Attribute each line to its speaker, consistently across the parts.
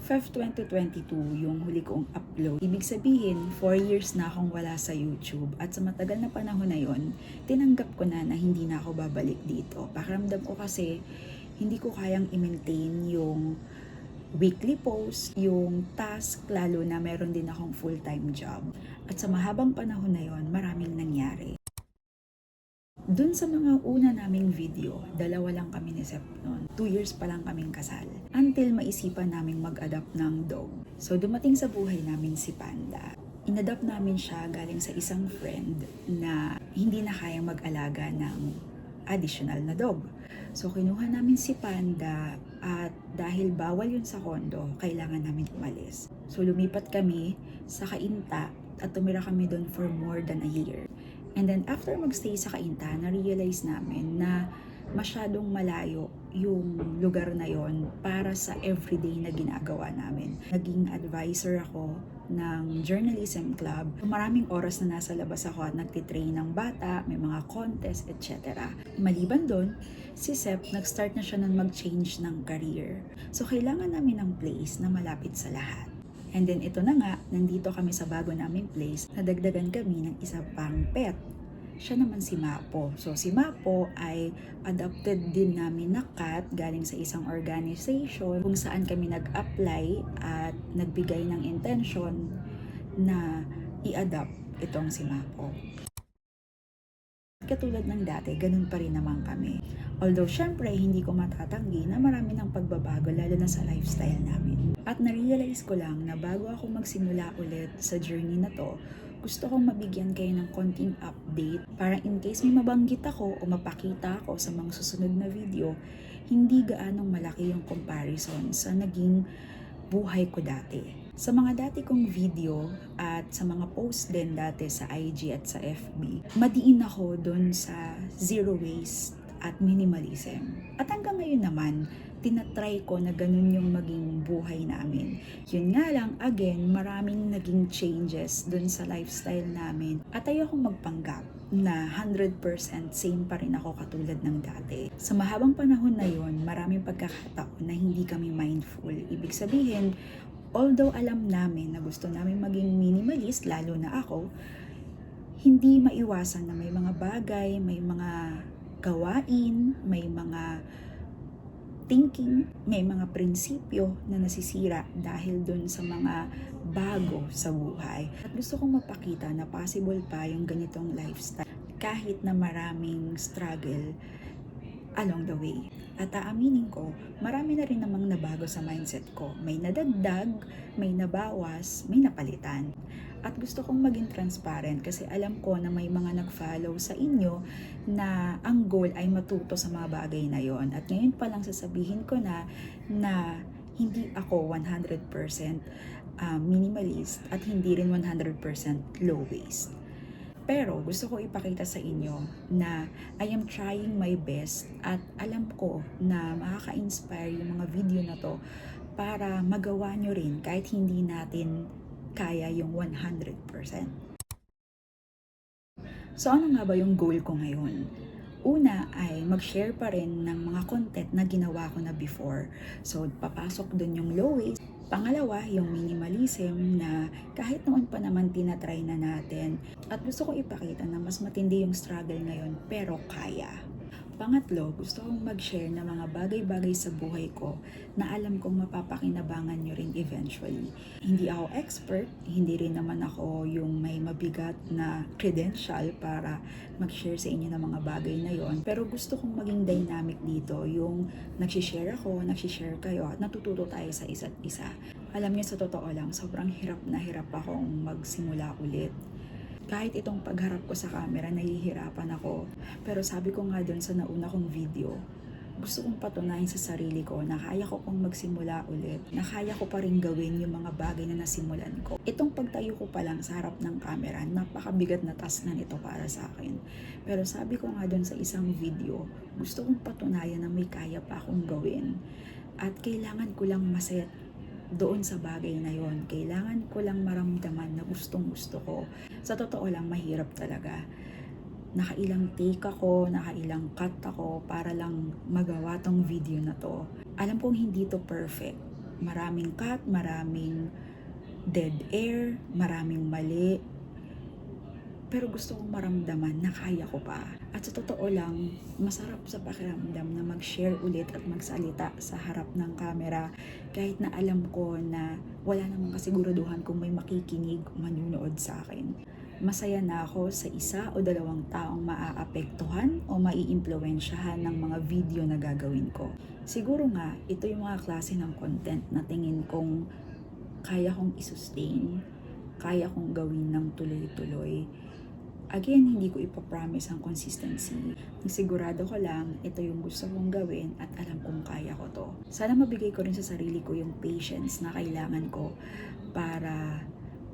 Speaker 1: Feb 2022 yung huli kong upload. Ibig sabihin, 4 years na akong wala sa YouTube at sa matagal na panahon na yon, tinanggap ko na hindi na ako babalik dito. Pakiramdam ko kasi hindi ko kayang i-maintain yung weekly post, yung task, lalo na meron din akong full-time job. At sa mahabang panahon na yon, maraming nangyari. Dun sa mga una naming video, 2 lang kami ni Sep noon. 2 years pa lang kaming kasal. Until maisipan naming mag-adopt ng dog. So dumating sa buhay namin si Panda. Inadopt namin siya galing sa isang friend na hindi na kayang mag-alaga ng additional na dog. So kinuha namin si Panda at dahil bawal yun sa kondo, kailangan namin umalis. So lumipat kami sa Cainta at tumira kami doon for more than a year. And then after magstay sa Cainta, na-realize namin na masyadong malayo yung lugar na yon para sa everyday na ginagawa namin. Naging advisor ako ng journalism club. Maraming oras na nasa labas ako at nagtitrain ng bata, may mga contest, etc. Maliban doon, si Sep, nag-start na siya ng mag-change ng career. So kailangan namin ng place na malapit sa lahat. And then ito na nga, nandito kami sa bago naming place, nadagdagan kami ng isa pang pet. Siya naman si Mapo. So si Mapo ay adopted din namin na cat galing sa isang organization kung saan kami nag-apply at nagbigay ng intention na i-adopt itong si Mapo. Katulad ng dati, ganun pa rin naman kami. Although syempre hindi ko matatanggi na marami ng pagbabago lalo na sa lifestyle namin. At na-realize ko lang na bago ako magsimula ulit sa journey na to, gusto kong mabigyan kayo ng konting update para in case may mabanggit ako o mapakita ako sa mga susunod na video, hindi gaanong malaki yung comparison sa naging buhay ko dati. Sa mga dati kong video at sa mga post din dati sa IG at sa FB, madiin ako doon sa zero waste at minimalism. At hanggang ngayon naman, tinatry ko na ganun yung maging buhay namin. Yun nga lang, again, maraming naging changes dun sa lifestyle namin. At ayokong magpanggap na 100% same pa rin ako katulad ng dati. Sa mahabang panahon na yon, maraming pagkakataon na hindi kami mindful. Ibig sabihin, although alam namin na gusto namin maging minimalist, lalo na ako, hindi maiwasan na may mga bagay, may mga gawain, may mga thinking, may mga prinsipyo na nasisira dahil dun sa mga bago sa buhay. At gusto kong mapakita na possible pa yung ganitong lifestyle kahit na maraming struggle along the way. At aaminin ko, marami na rin namang nabago sa mindset ko. May nadagdag, may nabawas, may napalitan. At gusto kong maging transparent kasi alam ko na may mga nag-follow sa inyo na ang goal ay matuto sa mga bagay na yon. At ngayon pa lang sasabihin ko na hindi ako 100% minimalist at hindi rin 100% low waste. Pero gusto ko ipakita sa inyo na I am trying my best at alam ko na makaka-inspire yung mga video na to para magawa nyo rin kahit hindi natin kaya yung 100%. So ano nga ba yung goal ko ngayon? Una ay mag-share pa rin ng mga content na ginawa ko na before. So papasok dun yung low waste. Pangalawa, yung minimalism na kahit noon pa naman tinatry na natin. At gusto ko ipakita na mas matindi yung struggle ngayon pero kaya. Pangatlo, gusto kong mag-share ng mga bagay-bagay sa buhay ko na alam kong mapapakinabangan nyo rin eventually. Hindi ako expert, hindi rin naman ako yung may mabigat na credential para mag-share sa inyo ng mga bagay na yon. Pero gusto kong maging dynamic dito, yung nagsishare ako, nagsishare kayo, at natututo tayo sa isa't isa. Alam niyo, sa totoo lang, sobrang hirap na hirap akong magsimula ulit. Kahit itong pagharap ko sa camera, nahihirapan ako. Pero sabi ko nga doon sa nauna kong video, gusto kong patunayan sa sarili ko na kaya ko pong magsimula ulit, na kaya ko pa rin gawin yung mga bagay na nasimulan ko. Itong pagtayo ko pa lang sa harap ng camera, napakabigat na task na nito para sa akin. Pero sabi ko nga doon sa isang video, gusto kong patunayan na may kaya pa akong gawin. At kailangan ko lang masaya doon sa bagay na yon. Kailangan ko lang maramdaman na gustong-gusto ko. Sa totoo lang, mahirap talaga. Nakailang take ako, nakailang cut ako para lang magawa tong video na to. Alam kong hindi to perfect. Maraming cut, maraming dead air, maraming mali. Pero gusto kong maramdaman na kaya ko pa. At sa totoo lang, masarap sa pakiramdam na mag-share ulit at magsalita sa harap ng camera kahit na alam ko na wala namang kasiguraduhan kung may makikinig o manunood sa akin. Masaya na ako sa 1 o 2 taong maaapektuhan o maiimpluwensyahan ng mga video na gagawin ko. Siguro nga, ito yung mga klase ng content na tingin kong kaya kong isustain, kaya kong gawin ng tuloy-tuloy. Again, hindi ko ipapromise ang consistency. Ang sigurado ko lang, ito yung gusto kong gawin at alam kong kaya ko to. Sana mabigay ko rin sa sarili ko yung patience na kailangan ko para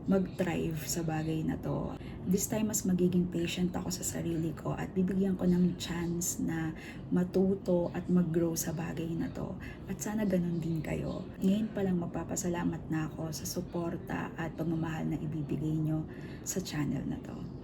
Speaker 1: mag-thrive sa bagay na to. This time, mas magiging patient ako sa sarili ko at bibigyan ko ng chance na matuto at mag-grow sa bagay na to. At sana ganun din kayo. Ngayon pa lang magpapasalamat na ako sa suporta at pagmamahal na ibibigay nyo sa channel na to.